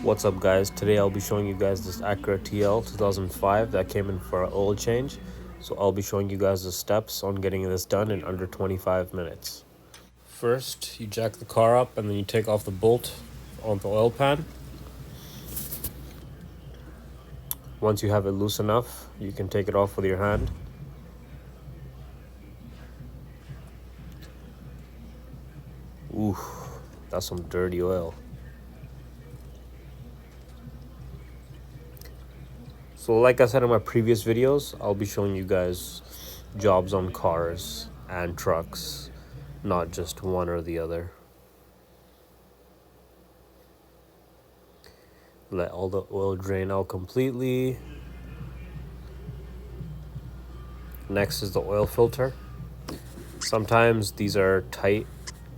What's up guys, today I'll be showing you guys this Acura TL 2005 that came in for an oil change. So I'll be showing you guys the steps on getting this done in under 25 minutes. First, you jack the car up and then you take off the bolt on the oil pan. Once you have it loose enough, you can take it off with your hand. Ooh, that's some dirty oil. So like I said in my previous videos, I'll be showing you guys jobs on cars and trucks, not just one or the other. Let all the oil drain out completely. Next is the oil filter. Sometimes these are tight,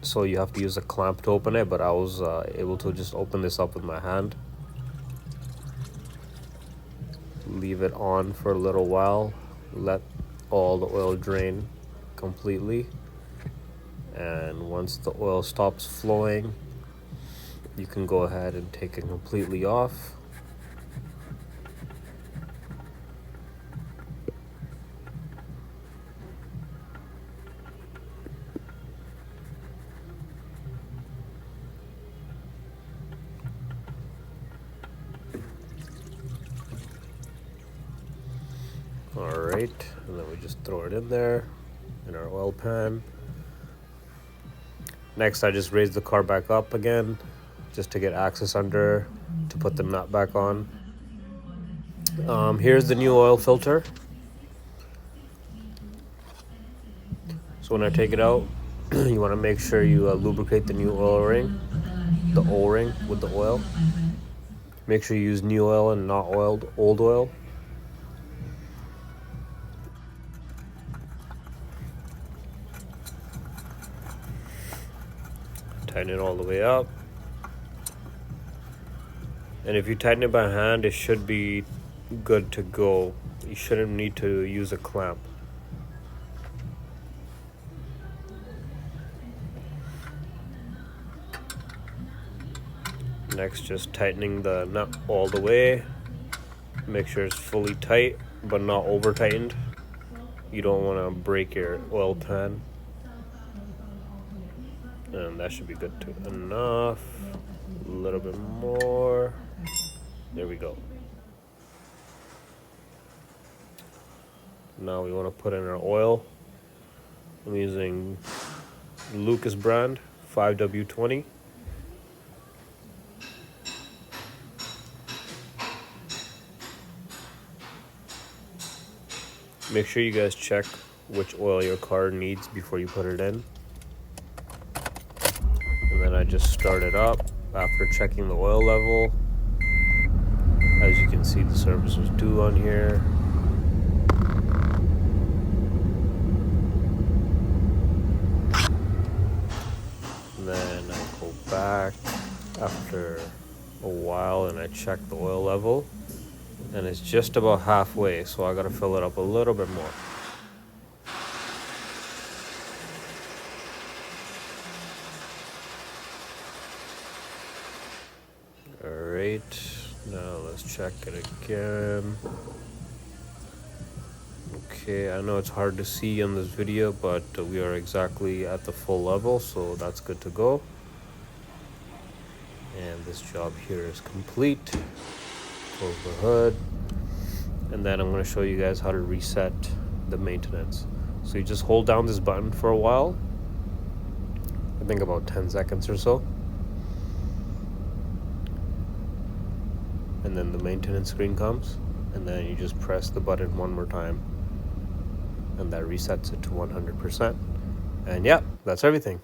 so you have to use a clamp to open it, but I was able to just open this up with my hand. Leave it on for a little while, let all the oil drain completely, and once the oil stops flowing, you can go ahead and take it completely off. Alright, and then we just throw it in there in our oil pan. Next, I just raise the car back up again just to get access under to put the nut back on. Here's the new oil filter. So when I take it out, you want to make sure you lubricate the new oil ring, the O-ring with the oil. Make sure you use new oil and not old oil. Tighten it all the way up. And if you tighten it by hand, it should be good to go. You shouldn't need to use a clamp. Next, just tightening the nut all the way. Make sure it's fully tight, but not over tightened. You don't want to break your oil pan. And that should be good too. Enough. A little bit more. There we go. Now we want to put in our oil. I'm using Lucas brand 5W20. Make sure you guys check which oil your car needs before you put it in. And then I just start it up after checking the oil level. As you can see, the service was due on here. And then I go back after a while and I check the oil level. And it's just about halfway, so I gotta fill it up a little bit more. Alright, now let's check it again. Okay, I know it's hard to see in this video, but we are exactly at the full level, so that's good to go. And this job here is complete. Close the hood. And then I'm going to show you guys how to reset the maintenance. So you just hold down this button for a while. I think about 10 seconds or so. And then the maintenance screen comes, and then you just press the button one more time, and that resets it to 100%. And yeah, that's everything.